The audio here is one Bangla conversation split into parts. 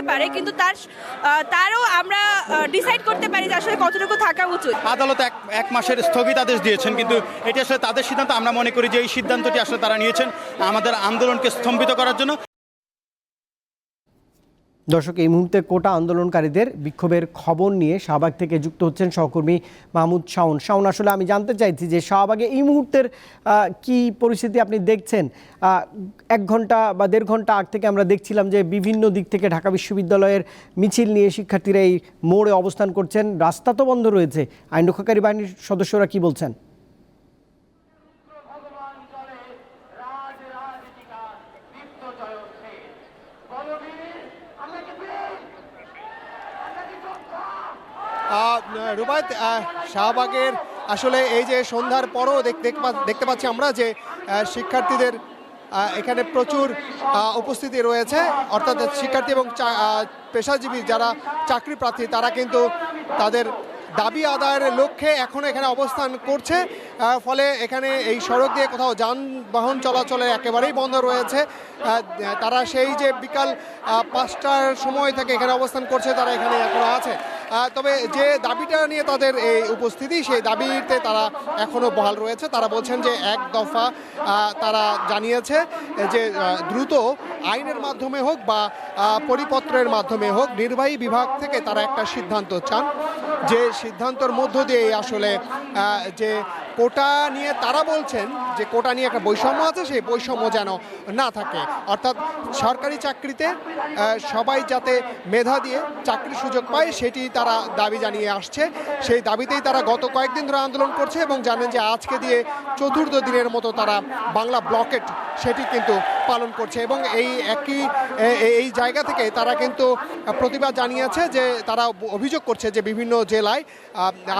থাকতে পারে, কিন্তু তারও আমরা ডিসাইড করতে পারি যে আসলে কতটুকু থাকা উচিত। আদালত এক মাসের স্থগিতাদেশ দিয়েছেন, কিন্তু এটি আসলে তাদের সিদ্ধান্ত। আমরা মনে করি যে এই সিদ্ধান্তটি আসলে তারা নিয়েছেন আমাদের আন্দোলনকে স্তম্ভিত করার জন্য। দর্শক, এই মুহূর্তে কোটা আন্দোলনকারীদের বিক্ষোভের খবর নিয়ে শাহবাগ থেকে যুক্ত হচ্ছেন সহকর্মী মাহমুদ শাওন। শাওন, আসলে আমি জানতে চাইছি যে শাহবাগে এই মুহূর্তের কি পরিস্থিতি আপনি দেখছেন? 1 ঘন্টা বা 1.5 ঘন্টা আগ থেকে আমরা দেখছিলাম যে বিভিন্ন দিক থেকে ঢাকা বিশ্ববিদ্যালয়ের মিছিল নিয়ে শিক্ষার্থীরা এই মোড়ে অবস্থান করছেন। রাস্তা তো বন্ধ রয়েছে, আইন রক্ষাকারী বাহিনীর সদস্যরা কি বলছেন? রুবায়েত, শাহবাগের আসলে এই যে সন্ধ্যার পরও দেখতে পাচ্ছি আমরা যে শিক্ষার্থীদের এখানে প্রচুর উপস্থিতি রয়েছে, অর্থাৎ শিক্ষার্থী এবং পেশাজীবী যারা চাকরি প্রার্থী তারা কিন্তু তাদের দাবি আদায়ের লক্ষ্যে এখন এখানে অবস্থান করছে। ফলে এখানে এই সড়ক দিয়ে কোথাও যানবাহন চলাচলে একেবারেই বন্ধ রয়েছে। তারা সেই যে বিকাল 5টার সময় থেকে এখানে অবস্থান করছে, তারা এখানে এখনো আছে। তবে যে দাবিটা নিয়ে তাদের এই উপস্থিতি, সেই দাবিতে তারা এখনও বহাল রয়েছে। তারা বলছেন যে 1 দফা তারা জানিয়েছে যে দ্রুত আইনের মাধ্যমে হোক বা পরিপত্রের মাধ্যমে হোক নির্বাহী বিভাগ থেকে তারা একটা সিদ্ধান্ত চান, যে সিদ্ধান্তর মধ্য দিয়ে আসলে যে কোটা নিয়ে তারা বলছেন যে কোটা নিয়ে একটা বৈষম্য আছে, সেই বৈষম্য যেন না থাকে। অর্থাৎ সরকারি চাকরিতে সবাই যাতে মেধা দিয়ে চাকরির সুযোগ পায়, সেটি তারা দাবি জানিয়ে আসছে। সেই দাবিতেই তারা গত কয়েকদিন ধরে আন্দোলন করছে এবং জানেন যে আজকে দিয়ে 4র্থ দিনের মতো তারা বাংলা ব্লকেট সেটি কিন্তু পালন করছে। এবং এই জায়গা থেকে তারা কিন্তু প্রতিবাদ জানিয়েছে যে তারা অভিযোগ করছে যে বিভিন্ন জেলায়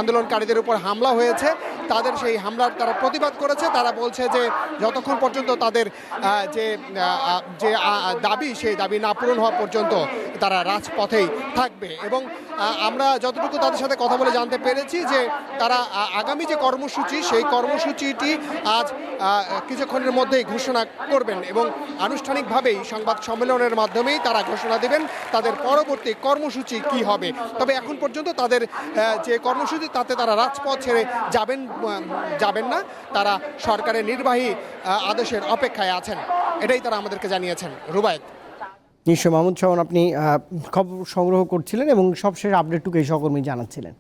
আন্দোলনকারীদের উপর হামলা হয়েছে, তাদের সেই হামলার তারা প্রতিবাদ করেছে। তারা বলছে যে যতক্ষণ পর্যন্ত তাদের যে দাবি, সেই দাবি না পূরণ হওয়া পর্যন্ত তারা রাজপথেই থাকবে। এবং আমরা যতটুকু তাদের সাথে কথা বলে জানতে পেরেছি যে তারা আগামী যে কর্মসূচি, সেই কর্মসূচিটি আজ কিছুক্ষণের মধ্যেই ঘোষণা করবেন এবং আনুষ্ঠানিকভাবেই সংবাদ সম্মেলনের মাধ্যমেই তারা ঘোষণা দেবেন তাদের পরবর্তী কর্মসূচি কি হবে। তবে এখন পর্যন্ত তাদের যে কর্মসূচি, তাতে তারা রাজপথ ছেড়ে যাবেন না, তারা সরকারের নির্বাহী আদেশের অপেক্ষায় আছেন, এটাই তারা আমাদেরকে জানিয়েছেন। রুবায়েত। নিশ্চয় মাহমুদ শাওন, আপনি খবর সংগ্রহ করছিলেন এবং সবশেষ আপডেটটুকু এই সহকর্মী জানাচ্ছিলেন।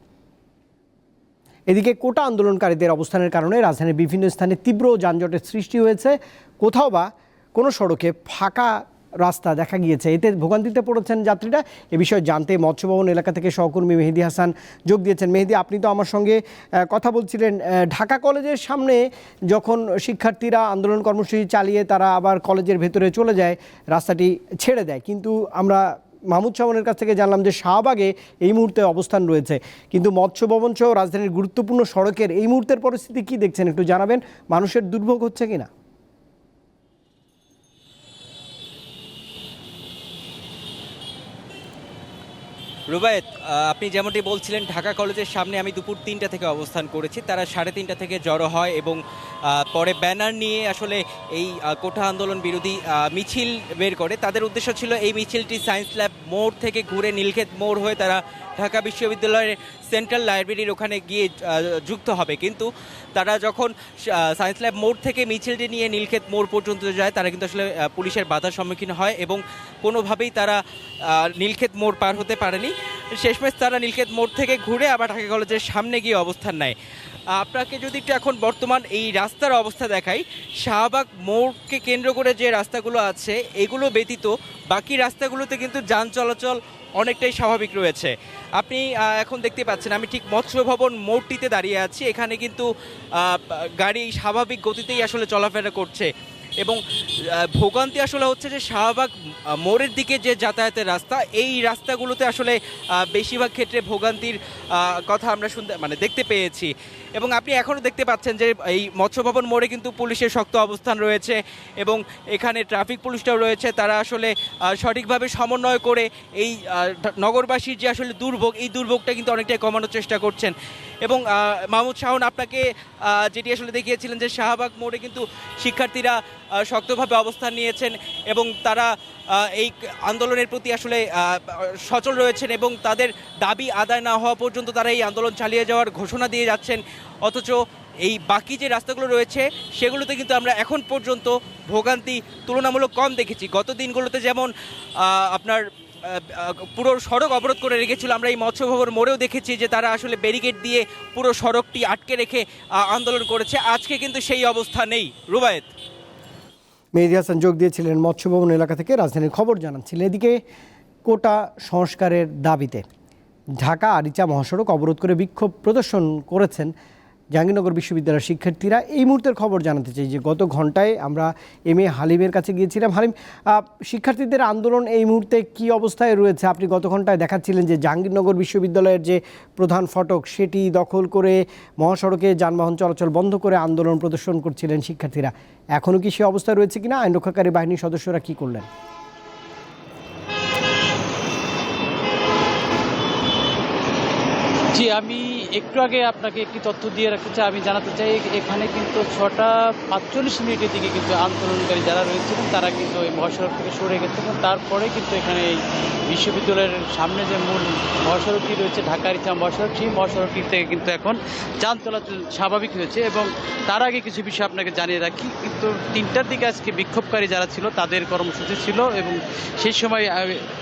এদিকে কোটা আন্দোলনকারীদের অবস্থানের কারণে রাজধানীর বিভিন্ন স্থানে তীব্র যানজটের সৃষ্টি হয়েছে। কোথাও বা কোনো সড়কে ফাঁকা রাস্তা দেখা গিয়েছে, এতে ভোগান্তিতে পড়েছেন যাত্রীরা। এ বিষয়ে জানতে মৎস্য ভবন এলাকা থেকে সহকর্মী মেহেদি হাসান যোগ দিয়েছেন। মেহেদি, আপনি তো আমার সঙ্গে কথা বলছিলেন, ঢাকা কলেজের সামনে যখন শিক্ষার্থীরা আন্দোলন কর্মসূচি চালিয়ে তারা আবার কলেজের ভেতরে চলে যায়, রাস্তাটি ছেড়ে দেয়, কিন্তু আমরা মাহমুদ শাওনের কাছ থেকে জানলাম যে শাহবাগে এই মুহূর্তে অবস্থান রয়েছে। কিন্তু মৎস্য ভবন সহ রাজধানীর গুরুত্বপূর্ণ সড়কের এই মুহূর্তের পরিস্থিতি কি দেখছেন, একটু জানাবেন? মানুষের দুর্ভোগ হচ্ছে কিনা? রুবায়েত, আপনি যেমনটি বলছিলেন, ঢাকা কলেজের সামনে আমি দুপুর 3টা থেকে অবস্থান করেছি। তারা 3:30 থেকে জড়ো হয় এবং পরে ব্যানার নিয়ে আসলে এই কোটা আন্দোলন বিরোধী মিছিল বের করে। তাদের উদ্দেশ্য ছিল এই মিছিলটি সায়েন্স ল্যাব মোড় থেকে ঘুরে নীলক্ষেত মোড় হয়ে তারা ঢাকা বিশ্ববিদ্যালয়ের সেন্ট্রাল লাইব্রেরির ওখানে গিয়ে যুক্ত হবে। কিন্তু তারা যখন সায়েন্স ল্যাব মোড় থেকে মিছিলটি নিয়ে নীলক্ষেত মোড় পর্যন্ত যায়, তারা কিন্তু আসলে পুলিশের বাধার সম্মুখীন হয় এবং কোনোভাবেই তারা নীলক্ষেত মোড় পার হতে পারেনি। শেষমেশ তারা নীলক্ষেত মোড় থেকে ঘুরে আবার ঢাকা কলেজের সামনে গিয়ে অবস্থান নেয়। আপনাকে যদি একটু এখন বর্তমান এই রাস্তার অবস্থা দেখাই, শাহবাগ মোড়কে কেন্দ্র করে যে রাস্তাগুলো আছে এগুলো ব্যতীত বাকি রাস্তাগুলোতে কিন্তু যান চলাচল অনেকটাই স্বাভাবিক রয়েছে। আপনি এখন দেখতে পাচ্ছেন আমি ঠিক মৎস্য ভবন মোড়টিতে দাঁড়িয়ে আছি। এখানে কিন্তু গাড়ি স্বাভাবিক গতিতেই আসলে চলাফেরা করছে এবং ভোগান্তি আসলে হচ্ছে যে শাহবাগ মোড়ের দিকে যে যাতায়াতের রাস্তা, এই রাস্তাগুলোতে আসলে বেশিরভাগ ক্ষেত্রে ভোগান্তির কথা আমরা দেখতে পেয়েছি। এবং আপনি এখনও দেখতে পাচ্ছেন যে এই মৎস্য ভবন মোড়ে কিন্তু পুলিশের শক্ত অবস্থান রয়েছে এবং এখানে ট্রাফিক পুলিশটাও রয়েছে। তারা আসলে সঠিকভাবে সমন্বয় করে এই নগরবাসীর যে আসলে দুর্ভোগ, এই দুর্ভোগটা কিন্তু অনেকটাই কমানোর চেষ্টা করছেন। এবং মাহমুদ শাওন, আপনাকে যেটি আসলে দেখিয়েছিলেন যে শাহবাগ মোড়ে কিন্তু শিক্ষার্থীরা শক্তভাবে অবস্থান নিয়েছেন এবং তারা এই আন্দোলনের প্রতি আসলে সচল রয়েছেন এবং তাদের দাবি আদায় না হওয়া পর্যন্ত তারা এই আন্দোলন চালিয়ে যাওয়ার ঘোষণা দিয়ে যাচ্ছেন। অথচ এই বাকি যে রাস্তাগুলো রয়েছে সেগুলোতে কিন্তু আমরা এখন পর্যন্ত ভোগান্তি তুলনামূলক কম দেখেছি। গত দিনগুলোতে যেমন আপনার পুরো সড়ক অবরোধ করে রেখেছিল, আমরা এই মৎস্য ভবন মোড়েও দেখেছি যে তারা আসলে ব্যারিকেড দিয়ে পুরো সড়কটি আটকে রেখে আন্দোলন করেছে। আজকে কিন্তু সেই অবস্থা নেই। রুবায়েত, মেহেদী হাসান যোগ দিয়েছিলেন মৎস্য ভবন এলাকা থেকে, রাজধানীর খবর জানাচ্ছিলেন। এদিকে কোটা সংস্কারের দাবিতে ঢাকা আরিচা মহাসড়ক অবরোধ করে বিক্ষোভ প্রদর্শন করেছেন জাহাঙ্গীরনগর বিশ্ববিদ্যালয়ের শিক্ষার্থীরা। এই মুহূর্তের খবর জানাতে চাই যে গত ঘন্টায় আমরা MA হালিমের কাছে গিয়েছিলাম। হালিম, শিক্ষার্থীদের আন্দোলন এই মুহূর্তে কি অবস্থায় রয়েছে? আপনি গত ঘন্টায় দেখাচ্ছিলেন যে জাহাঙ্গীরনগর বিশ্ববিদ্যালয়ের যে প্রধান ফটক সেটি দখল করে মহাসড়কে যানবাহন চলাচল বন্ধ করে আন্দোলন প্রদর্শন করছিলেন শিক্ষার্থীরা। এখনও কি সে অবস্থায় রয়েছে কিনা? আইন রক্ষাকারী বাহিনীর সদস্যরা কি করলেন? জি, আমি একটু আগে আপনাকে একটি তথ্য দিয়ে রাখতে চাই। আমি জানাতে চাই এখানে কিন্তু 6:45 দিকে কিন্তু আন্দোলনকারী যারা রয়েছিলেন তারা কিন্তু এই মহাসড়ক থেকে সরে গেছে এবং তারপরে কিন্তু এখানে এই বিশ্ববিদ্যালয়ের সামনে যে মূল মহাসড়কটি রয়েছে ঢাকা আরিচা মহাসড়ক, সেই মহাসড়কটি থেকে কিন্তু এখন যান চলাচল স্বাভাবিক হয়েছে। এবং তার আগে কিছু বিষয় আপনাকে জানিয়ে রাখি, কিন্তু 3টার দিকে আজকে বিক্ষোভকারী যারা ছিল তাদের কর্মসূচি ছিল এবং সেই সময়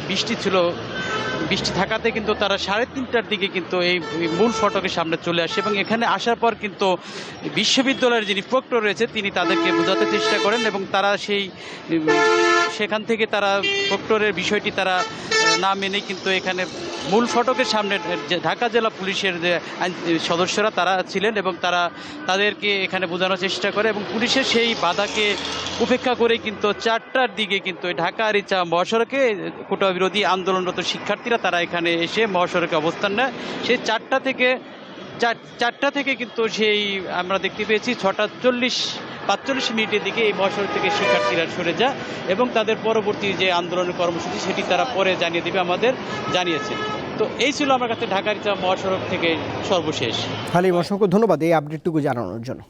বৃষ্টি ছিল। বৃষ্টি থাকাতে কিন্তু তারা 3:30টার দিকে কিন্তু এই মূল ফটকের সামনে চলে আসে এবং এখানে আসার পর কিন্তু বিশ্ববিদ্যালয়ের যিনি প্রক্টর রয়েছে তিনি তাদেরকে বোঝাতে চেষ্টা করেন এবং তারা সেখান থেকে তারা প্রক্টরের বিষয়টি তারা না মেনে কিন্তু এখানে মূল ফটকের সামনে ঢাকা জেলা পুলিশের যে সদস্যরা তারা ছিলেন এবং তাদেরকে এখানে বোঝানোর চেষ্টা করে এবং পুলিশের সেই বাধাকে উপেক্ষা করে কিন্তু 4টার দিকে কিন্তু ঢাকা আরিচা মহাসড়কে কোটা বিরোধী আন্দোলনরত শিক্ষার্থীরা তারা এখানে এসে মহাসড়কে অবস্থান নেয়। সেই 4টা থেকে কিন্তু সেই আমরা দেখতে পেয়েছি 6:45 দিকে এই মহাসড়ক থেকে শিক্ষার্থীরা সরে যায় এবং তাদের পরবর্তী যে আন্দোলনের কর্মসূচি সেটি তারা পরে জানিয়ে দেবে আমাদের জানিয়েছেন। তো এই ছিল আমার কাছে ঢাকা আরিচা মহাসড়ক থেকে সর্বশেষ। হালিম, অসংখ্য ধন্যবাদ এই আপডেটটুকু জানানোর জন্য।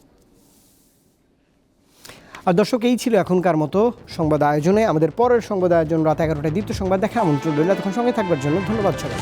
আর দর্শক, এই ছিল এখনকার মতো সংবাদ আয়োজনে। আমাদের পরের সংবাদ আয়োজন রাত 11টায় দ্বিতীয় সংবাদ দেখা আমন্ত্রণ রইল। তখন সঙ্গে থাকবার জন্য ধন্যবাদ সবাই।